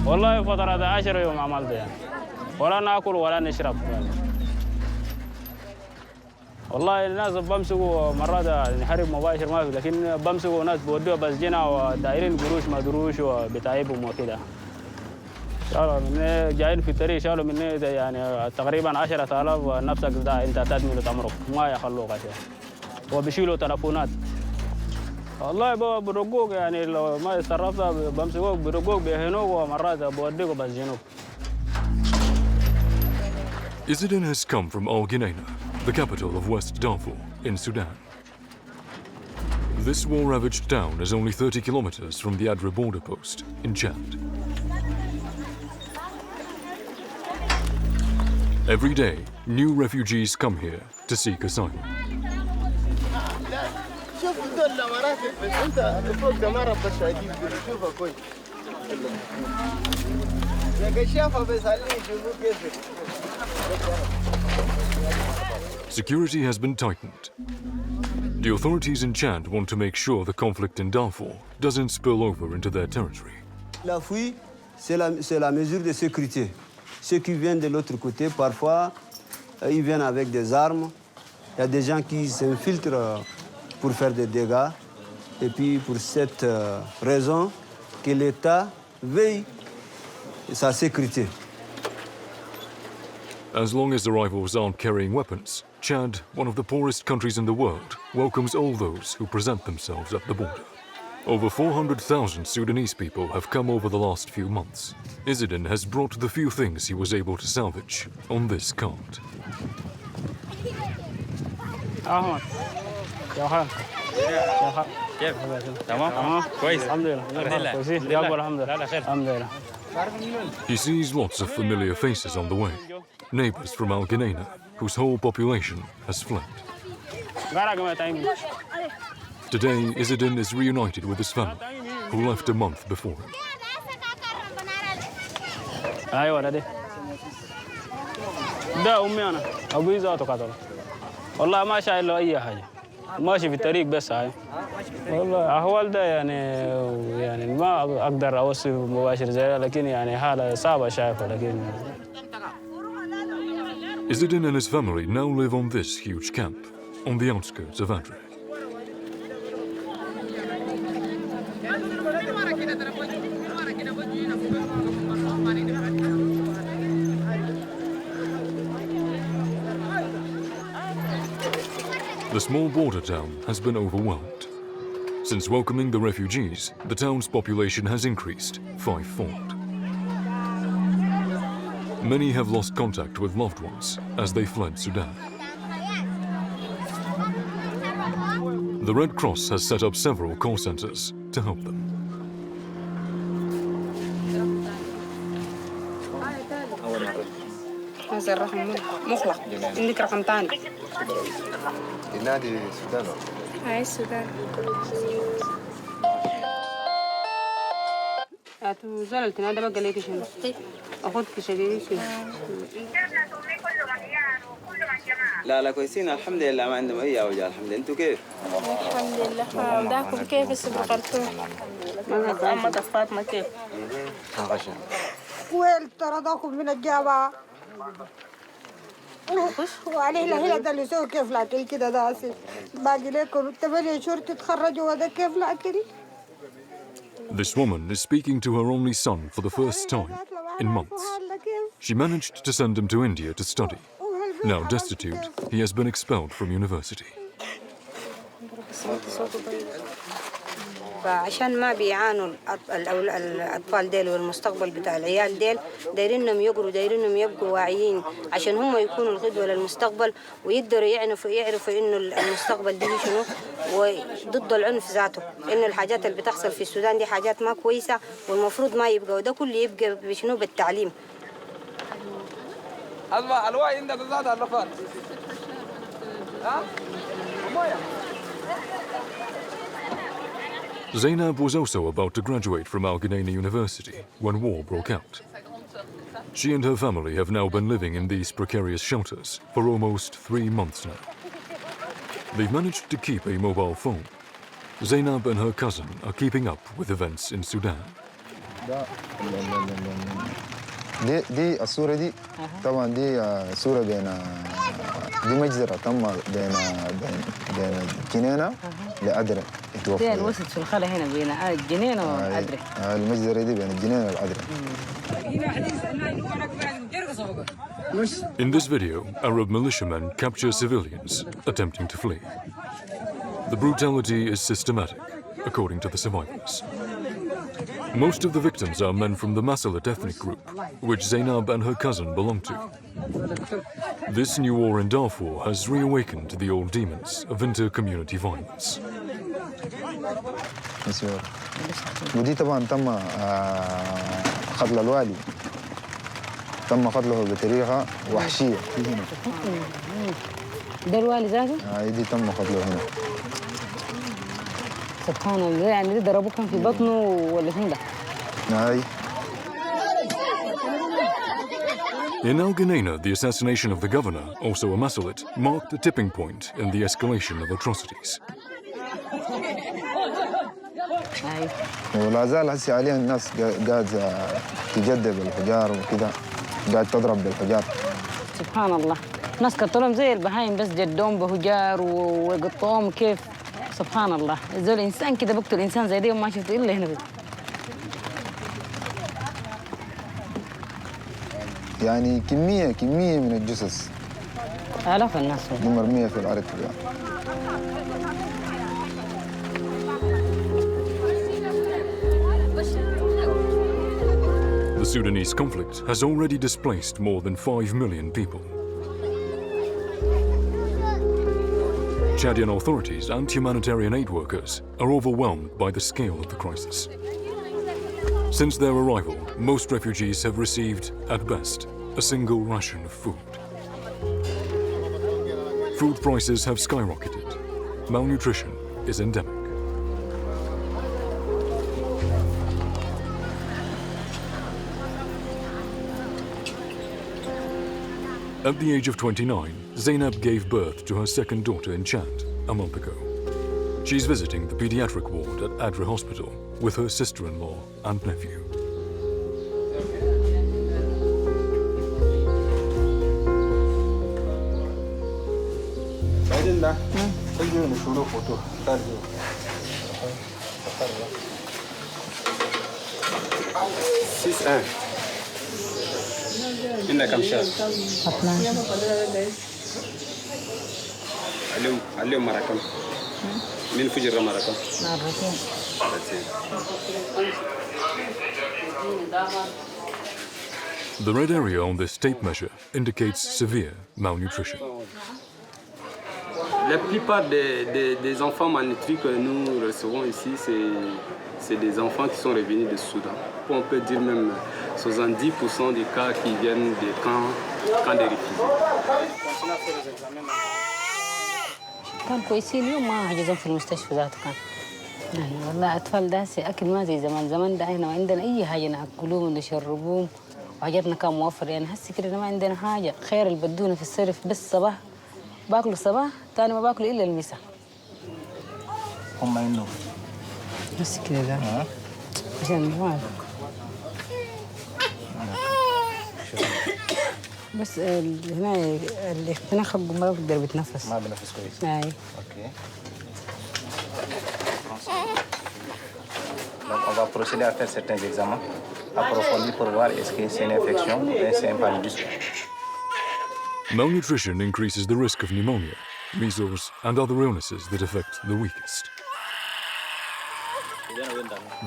والله فترة 10 يوم عملت يعني ولا ناكل ولا نشرب يعني. والله الناس بمسكوا مرات يعني حرب مباشر ما في، لكن بمسكوا ناس بودوها بسجنها ودايرين قروش ما قروش وبتعيبهم وكده. شالوا مني جايين في الطريق، شالوا مني يعني تقريبا 10,000 نفسك ده انت تكمل عمرك ما يخلوك عشان، وبيشيلوا تلفونات. والله برقوق يعني لو ما تصرفت بمسكوك برقوق بيهنوك ومرات بوديك وبسجنوك. Izzedine has come from Al-Geneina, the capital of West Darfur in Sudan. This war-ravaged town is only 30 kilometers from the Adré border post in Chad. Every day, new refugees come here to seek asylum. Security has been tightened. The authorities in Chad want to make sure the conflict in Darfur doesn't spill over into their territory. La fuite, c'est la mesure de sécurité. Ceux qui viennent de l'autre côté, parfois, ils viennent avec des armes. Il y a des gens qui s'infiltrent pour faire des dégâts. Et puis, pour cette raison, que l'État veille sa sécurité. As long as the rivals aren't carrying weapons, Chad, one of the poorest countries in the world, welcomes all those who present themselves at the border. Over 400,000 Sudanese people have come over the last few months. Izzedine has brought the few things he was able to salvage on this cart. أحمد يا خال كيف؟ تمام؟ كويس؟ الحمد لله كويسين يا أبو الحمد لله الحمد لله. He sees lots of familiar faces on the way, neighbors from Al-Geneina, whose whole population has fled. Today, Izzedine is reunited with his family, who left a month before him. أيوة ده أمي أنا أبوي ذاته قتل والله ما شايل له أي حاجة ماشي في الطريق بس هاي والله أحوال ده يعني ما أقدر أوصف مباشر زي لكن يعني حالة صعبة شايفة لكن. Izzedine and his family now live on this huge camp on the outskirts of Adré. The small border town has been overwhelmed. Since welcoming the refugees, the town's population has increased fivefold. Many have lost contact with loved ones as they fled Sudan. The Red Cross has set up several call centers to help them. هذا الرقم مغلق عندك رقم ثاني نادي السودان هاي السودان أتو زلت نادي ما قليك شنو أخذك شديد شنو لا كويسين الحمد لله ما عندهم أي أوجاع الحمد لله أنتوا كيف؟ الحمد لله داكم كيف السبب قلتوا ما دفعت ما كيف ويل ترى داكم من الجامعة وعليه لا ده اللي يسوي كيف الأكل كده ده أسف باقي لكم 8 شهور تتخرجوا وده كيف الأكل. This woman is speaking to her only son for the first time in months. She managed to send him to India to study. Now destitute, he has been expelled from university. فعشان ما بيعانوا الأطفال ديل والمستقبل بتاع العيال ديل دايرين انهم يقروا دايرين انهم يبقوا واعيين عشان هم يكونوا القدوة للمستقبل ويقدروا يعرفوا انه المستقبل دي شنو وضد العنف ذاته انه الحاجات اللي بتحصل في السودان دي حاجات ما كويسة والمفروض ما يبقى وده كله يبقى بشنو بالتعليم. الواي عندك ذات اللفات ها Zainab was also about to graduate from Al-Geneina University when war broke out. She and her family have now been living in these precarious shelters for almost 3 months now. They've managed to keep a mobile phone. Zainab and her cousin are keeping up with events in Sudan. دي الصورة دي طبعا دي صورة دي مجزرة تم بين جنينة لأدري دي الوسط في الخلا هنا بين الجنينة وأدري. المجزرة دي بين الجنينة والأدري. In this video, Arab militiamen capture civilians attempting to flee. The brutality is systematic, according to the survivors. Most of the victims are men from the Masalit ethnic group, which Zainab and her cousin belong to. This new war in Darfur has reawakened the old demons of inter-community violence. ودي طبعا تم قتل الوالي، تم قتله بطريقة وحشية. ده الوالي ذاته؟ دي تم قتله هنا. سبحان الله، يعني دي ضربوه كان في بطنه ولا فين ده؟ In Al Ghanaina, the assassination of the governor, also a Masalit, marked a tipping point in the escalation of atrocities. ولا زال هسه عليها الناس قاعد تجدب بالحجار وكده، قاعد تضرب بالحجار. سبحان الله، ناس قتلهم زي البهايم بس جدهم بحجار وقطعوهم كيف. سبحان الله، زول انسان كده بقتل انسان زي دي وما شفت الا هنا بس. يعني كمية من الجثث. آلاف الناس دي مرمية في الأرض. The Sudanese conflict has already displaced more than 5 million people. Chadian authorities and humanitarian aid workers are overwhelmed by the scale of the crisis. Since their arrival, most refugees have received, at best, a single ration of food. Food prices have skyrocketed. Malnutrition is endemic. At the age of 29, Zainab gave birth to her second daughter in Chad a month ago. She's visiting the pediatric ward at Adré hospital with her sister-in-law and nephew. عندك كم شهر؟ 12. عليهم مرة كم؟ من فجر مرة كم؟ مرتين. The red area on this tape measure indicates severe malnutrition. La plupart des enfants malnutris que nous recevons ici, c'est des enfants qui sont revenus du Soudan. On peut dire même 70% des cas qui viennent des camps de réfugiés. كان كويسين اليوم ما حجزهم في المستشفى ذاته كان. يعني والله أطفال داسي أكل ما زي زمان ده إحنا ما عندنا أي حاجة نأكلوهم ونشربوهم وحاجاتنا كان موفر يعني هسي كده ما عندنا حاجة خير اللي بدونا في الصرف بس صباح باكلوا الصباح تاني ما باكلوا إلا المساء. هم عندهم بس كده ده عشان ما بس هنا اللي اختناق ما بقدر بتنفس. ما بنفس كويس. أي. اوكي. Donc on va procéder à faire certains examens approfondis pour voir est-ce que c'est une infection ou bien c'est un paludisme. Malnutrition increases the risk of pneumonia, measles, and other illnesses that affect the weakest.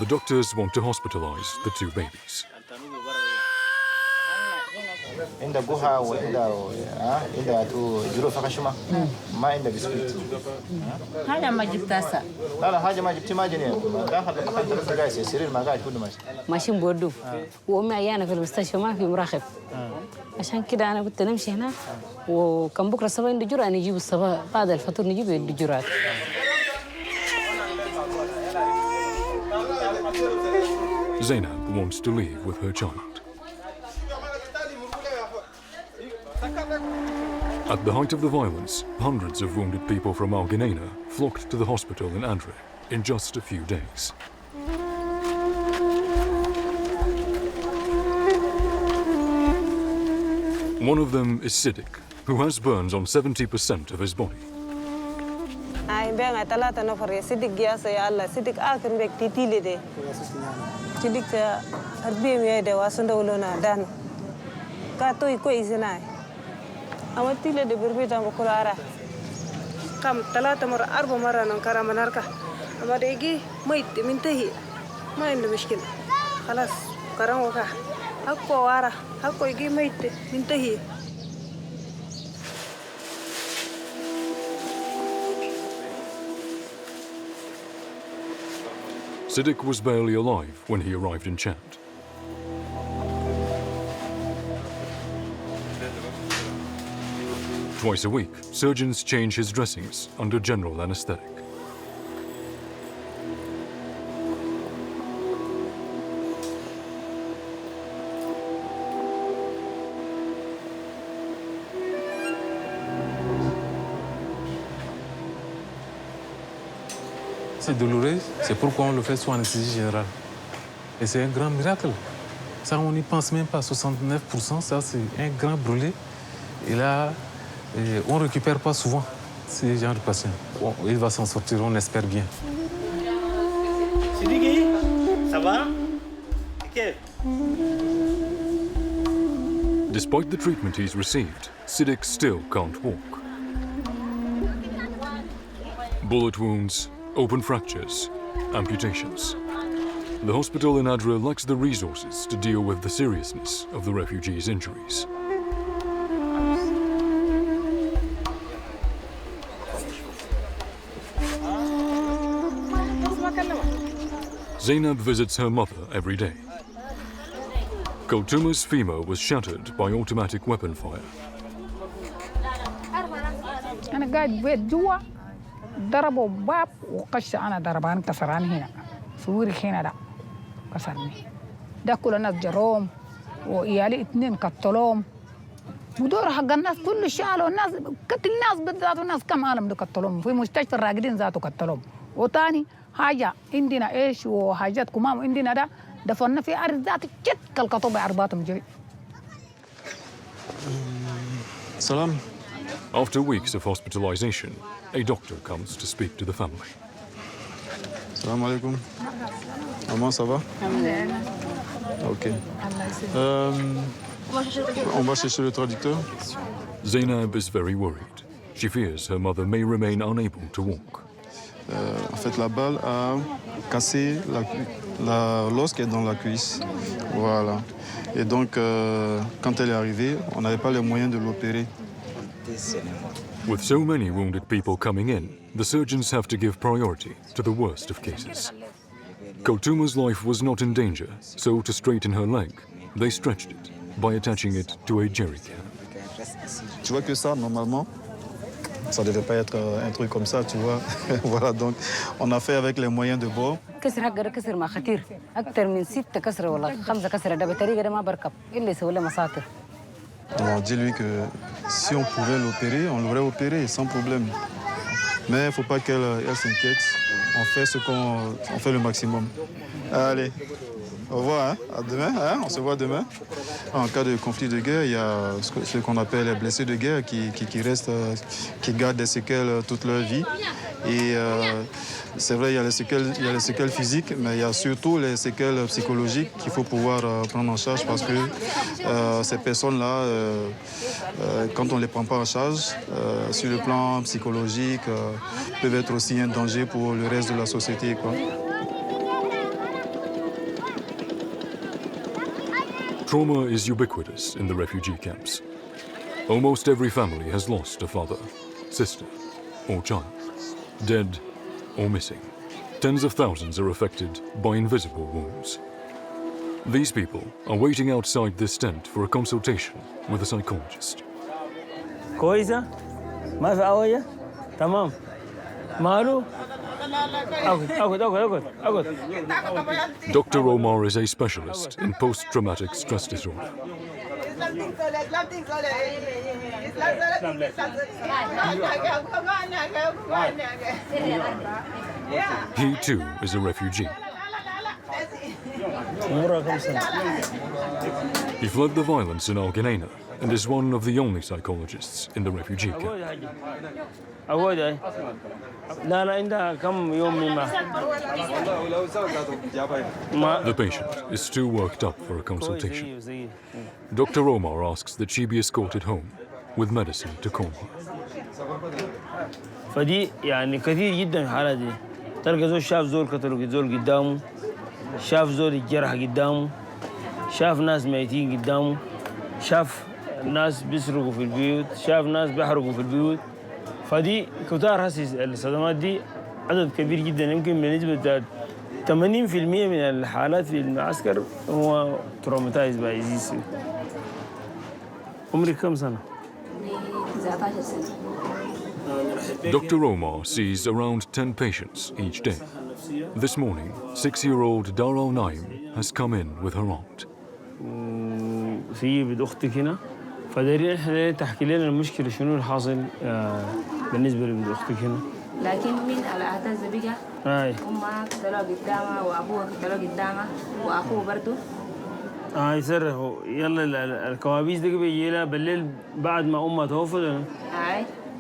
The doctors want to hospitalize the two babies. عندها جوها وعندها جروح خشمة ما عندها بسكوت. حاجة ما جبتها. لا حاجة ما جبتي ما جنيه داخل بقى جالس السرير ما قاعد كله ماشي. ماشيين بودو وأمي عيانة في المستشفى ما في مراقب. عشان كده أنا قلت نمشي هنا وكان بكرة الصباح عنده جرعة نجيب الصباح بعد الفطور نجيب الجرعات. Zainab wants to leave with her child. At the height of the violence, hundreds of wounded people from Al Ghanaina flocked to the hospital in Adré in just a few days. One of them is Siddiq, who has burns on 70% of his body. Ay benga talata no fare Siddiq ya say Allah Siddiq akir bek titile de. Siddiq arbi me de wasunda ulona dan. Ka toy ko isinay. Amatile de birbita mo kulara. Kam talata mar arba mara nan kara manarka. Amade igi ميت منتهي ما عنده مشكلة خلاص كرام وكا حقه وارا حقه يجي ميت منتهي. Siddiq was barely alive when he arrived in Chad. Twice a week, surgeons change his dressings under general anesthetic. C'est douloureux, c'est pourquoi on le fait sous anesthésie générale. Et c'est un grand miracle. Ça, on n'y pense même pas. 69%, ça, c'est un grand brûlé. Et là, on ne récupère pas souvent ces genres de patients. Bon, il va s'en sortir, on espère bien. Siddiqui, ça va? Okay. Despite the treatment he's received, Siddiq still can't walk. Bullet wounds, open fractures, amputations. The hospital in Adré lacks the resources to deal with the seriousness of the refugees' injuries. Zainab visits her mother every day. Kultuma's femur was shattered by automatic weapon fire. ضربوا باب وقش انا ضربان كسران هنا صوري هنا ده كسرني ده كل الناس جروم ويالي 2 قتلوهم ودور حق الناس كله شالوا الناس قتل الناس بالذات الناس كم عالم ده قتلوهم في مستشفى الراقدين ذاته قتلوهم وثاني حاجه عندنا ايش وحاجات كمام عندنا ده دفنا في ارض ذات جد كالقطوب عرباتهم جري. Salam. After weeks of hospitalization, a doctor comes to speak to the family. Salam alaikum. Maman, ça va? Ok. On va chercher le traducteur. Zainab is very worried. She fears her mother may remain unable to walk. En fait, la balle a cassé l'os qui est dans la cuisse. Voilà. Et donc, quand elle est arrivée, on n'avait pas les moyens de l'opérer. With so many wounded people coming in, the surgeons have to give priority to the worst of cases. Kultuma's life was not in danger, so to straighten her leg, they stretched it by attaching it to a jerry can. Tu vois que ça, normalement, ça ne devait pas être un truc comme ça, tu vois. Voilà, donc on a fait avec les moyens de bord. كسر حقه كسر ما خطير اكثر من 6 كسر ولا 5 كسر ده بطريقه ده ما بركب الا يسوي له مساطر. On dit lui que si on pouvait l'opérer, on l'aurait opéré sans problème. Mais il ne faut pas qu'elle s'inquiète. On fait on fait le maximum. Allez, au revoir, hein? À demain, hein? On se voit demain. En cas de conflit de guerre, il y a ce qu'on appelle les blessés de guerre qui restent, qui gardent des séquelles toute leur vie. Et c'est vrai, il y a les séquelles physiques, mais il y a surtout les séquelles psychologiques qu'il faut pouvoir prendre en charge parce que ces personnes-là, quand on ne les prend pas en charge, sur le plan psychologique, peuvent être aussi un danger pour le reste de la société, quoi. Trauma is ubiquitous in the refugee camps. Almost every family has lost a father, sister, or child, dead or missing. Tens of thousands are affected by invisible wounds. These people are waiting outside this tent for a consultation with a psychologist. كويسة؟ ما في أوية؟ تمام. ماله؟ Dr. Omar is a specialist in post-traumatic stress disorder. He too is a refugee. عمرها كم سنة؟ He fled the violence in Al Geneina and is one of the only psychologists in the refugee camp. أقول لا عندها كم يوم ما The patient is still worked up for a consultation. Dr. Omar asks that she be escorted home with medicine to calm her. فدي يعني كثير جدا الحالات دي تلقى زول شاف زول قتلوا زول قدامه شاف زول الجرح قدامه شاف ناس ميتين قدامه شاف ناس بيسرقوا في البيوت شاف ناس بيحرقوا في البيوت فدي كتار هسي الصدمات دي عدد كبير جدا يمكن بنسبة 80% من الحالات في المعسكر هو تروماتايز باي ديزيز. عمرك كم سنة؟ 19 سنة. Dr. Omar sees around 10 patients each day. This morning, 6-year-old Darul Naim has come in with her aunt. في بنت أختك هنا فدارين إحنا تحكي لنا المشكلة شنو الحاصل بالنسبة لبنت أختك هنا. لكن من الأعداد بقى أمها قتلوها قدامها وأبوها قتلوه قدامها وأخوه برضه. يصرخوا يلا الكوابيس دي بيجي لها بالليل بعد ما أمها توفت.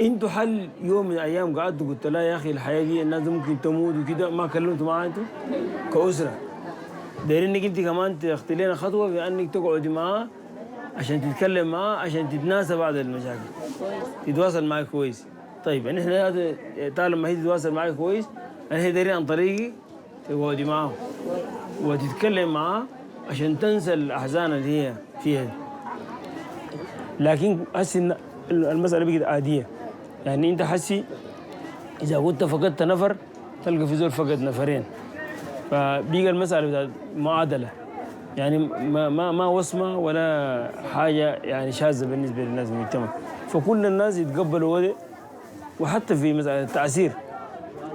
انتوا حل يوم من الايام قعدتوا قلت لها يا اخي الحياه دي الناس ممكن تموت وكده ما كلمتوا معاها انتوا كاسره دايرين انك انت كمان تاخذي لنا خطوه بانك تقعدي معاها عشان تتكلم معاها عشان تتناسى بعض المشاكل تتواصل معك كويس. طيب يعني احنا طالما هي تتواصل معك كويس احنا دايرين عن طريقي تقعدي معاها وتتكلم معاها عشان تنسى الاحزان اللي هي فيها دي. لكن هسه المساله بقت عاديه يعني انت حسي اذا كنت فقدت نفر تلقى في زول فقد نفرين فبيقى المساله بتاعت معادله يعني ما وصمه ولا حاجه يعني شاذه بالنسبه للناس في المجتمع فكل الناس يتقبلوا وده. وحتى في مساله التعسير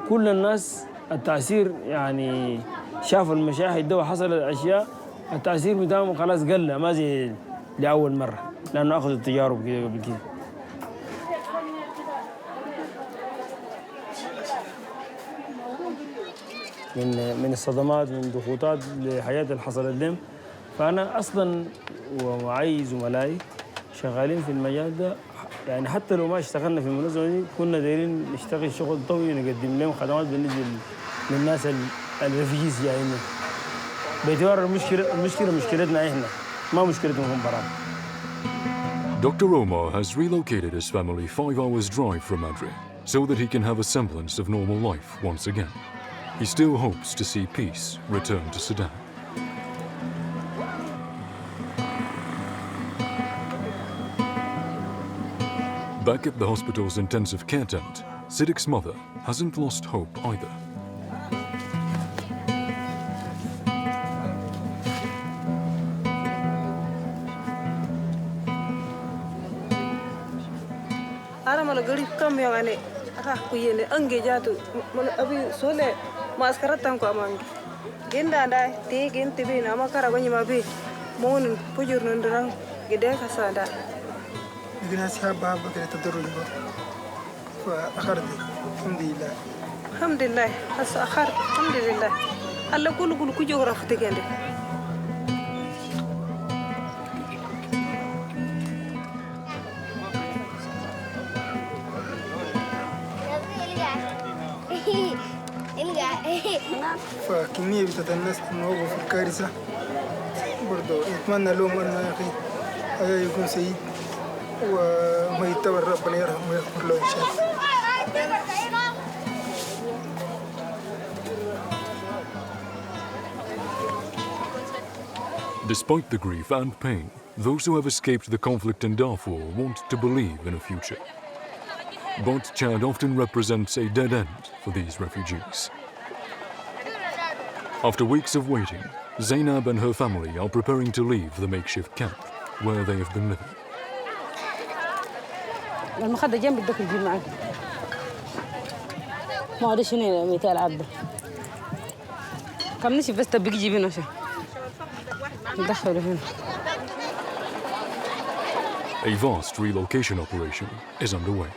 كل الناس التعسير يعني شافوا المشاهد ده وحصلت اشياء التعسير بتاعهم خلاص قل ما زي لاول مره لانه اخذوا التجارب كده قبل كده. من الصدمات من ضغوطات لحياة اللي حصلت لهم فأنا أصلاً ومعي زملائي شغالين في المجال ده يعني حتى لو ما اشتغلنا في المنظمة دي كنا دايرين نشتغل شغل طويل نقدم لهم خدمات بالنسبة للناس الريفيجيز جايين باعتبار المشكلة مشكلتنا إحنا ما مشكلتهم هم برا. Dr. Omar has relocated his family 5 hours drive from Adré so that he can have a semblance of normal life once again. He still hopes to see peace return to Sudan. Back at the hospital's intensive care tent, Siddiq's mother hasn't lost hope either. قريب كم يعني راح كويني أنجي جاتو من أبي سولة ما أسكرتهم كأمانج جندا دا تي جن تبين أما كارا بني ما بي مون بجور نندران جدك هسادا لكن أصحاب بابا كده تدرج فأخرت الحمد لله الحمد لله هس أخر الحمد لله الله كل كجو رفتك عندي فكمية بتتناس نوقف في الكارثة برضو نتمنى لهم أنه يا أخي هذا يكون سعيد وما يتبر ربنا يرحمه ويغفر له إن شاء الله. Despite the grief and pain, those who have escaped the conflict in Darfur want to believe in a future. But Chad often represents a dead end for these refugees. After weeks of waiting, Zainab and her family are preparing to leave the makeshift camp where they have been living. المخدة جنب بدك تجيب معك ما هذا شنو 200 عبد كم نشي بس تبقي جيبي نشا ندخله هنا. A vast relocation operation is underway.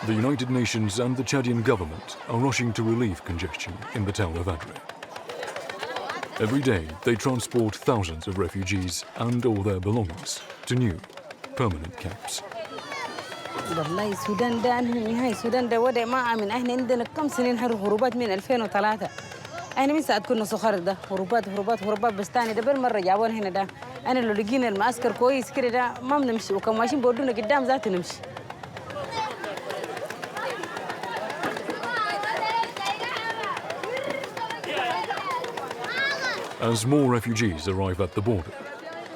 The United Nations and the Chadian government are rushing to relieve congestion in the town of Adré. Every day, they transport thousands of refugees and all their belongings to new, permanent camps. والله السودان ده نهاية السودان ده وضع ما آمن. احنا عندنا كم سنين هروبات من 2003. احنا من ساعة كنا صغار ده هروبات بس تاني ده بالمرة جابونا هنا ده. انا لو لقينا المعسكر كويس كده ده ما بنمشي وكم ماشيين بودونا قدام ذات نمشي. As more refugees arrive at the border,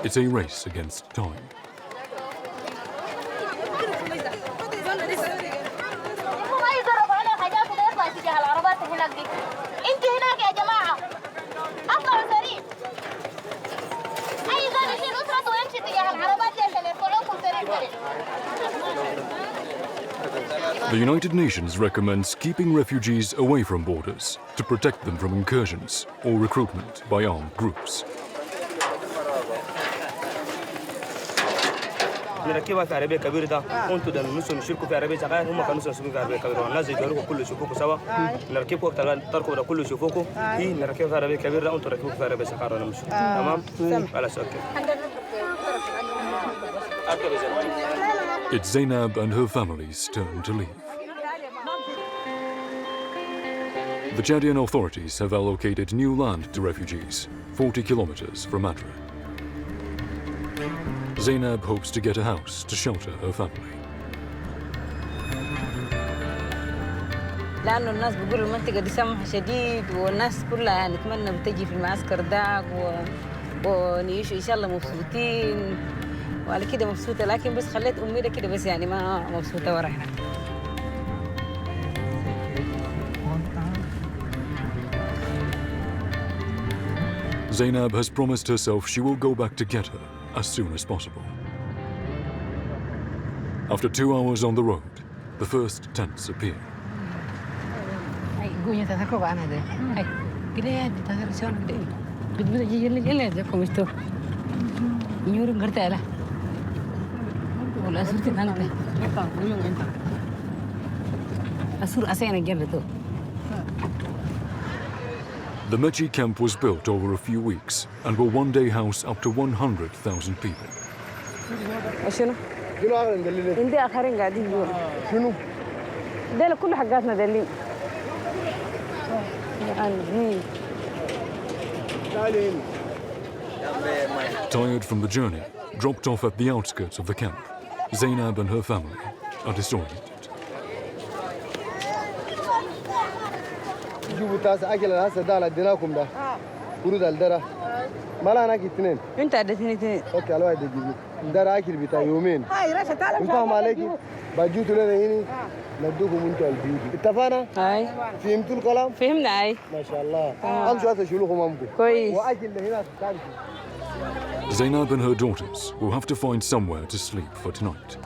it's a race against time. The United Nations recommends keeping refugees away from borders to protect them from incursions or recruitment by armed groups. نركبها في عربيه كبيره ده انتوا ده نصهم يشاركوا في عربيه صغيره هم كانوا يسوقوا في عربيه كبيره والناس يجروا كله يشوفوكوا سوا نركبوا تركبوا ده كله يشوفوكوا نركبوا في عربيه كبيره انتوا ركبوا في عربيه صغيره نمشي تمام خلاص اوكي. It's Zainab and her family's turn to leave. The Chadian authorities have allocated new land to refugees, 40 kilometers from Adré. Zainab hopes to get a house to shelter her family. لأنه الناس بيقولوا المنطقة دي سمح شديد والناس كلها نتمنى بتجي في المعسكر ده ونعيشوا إن شاء الله مبسوطين وعلى كده مبسوطة لكن بس خليت أمي ده كده بس يعني ما مبسوطة ورا هنا. Zainab has promised herself she will go back to get her as soon as possible. After 2 hours on the road, the first tents appear. The Mechi camp was built over a few weeks and will one day house up to 100,000 people. عندي آخرين قاعدين جوا شنو؟ ده كل حاجاتنا دلين Tired from the journey, dropped off at the outskirts of the camp, Zainab and her family are disoriented. مالا هناك اثنين انت اديتني اثنين اوكي على واحد يجيب ده اكل بتاع يومين هاي راشد تعال انتم عليكي باجيتوا لنا هنا ندوكم انتوا البيوت اتفقنا هاي فهمتوا الكلام فهمنا هاي ما شاء الله امشوا هسه شيلوكم امكم كويس واكل هنا تاني. Zainab and her daughters will have to find somewhere to sleep for tonight.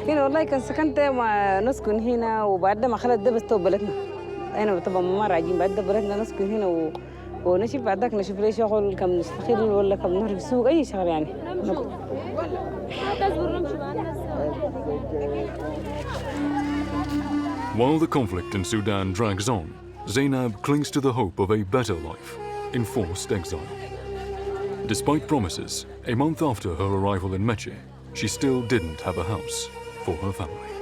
هنا والله كان سكنت ما نسكن هنا وبعد ما خلت ده بس تو بلدنا أنا طبعا ما راجعين بعد ده بلدنا نسكن هنا ونشوف بعدك نشوف لي شغل كم نستقل ولا كم نروح السوق أي شغل يعني. While the conflict in Sudan drags on, Zainab clings to the hope of a better life in forced exile. Despite promises, a month after her arrival in Mechi, she still didn't have a house for her family.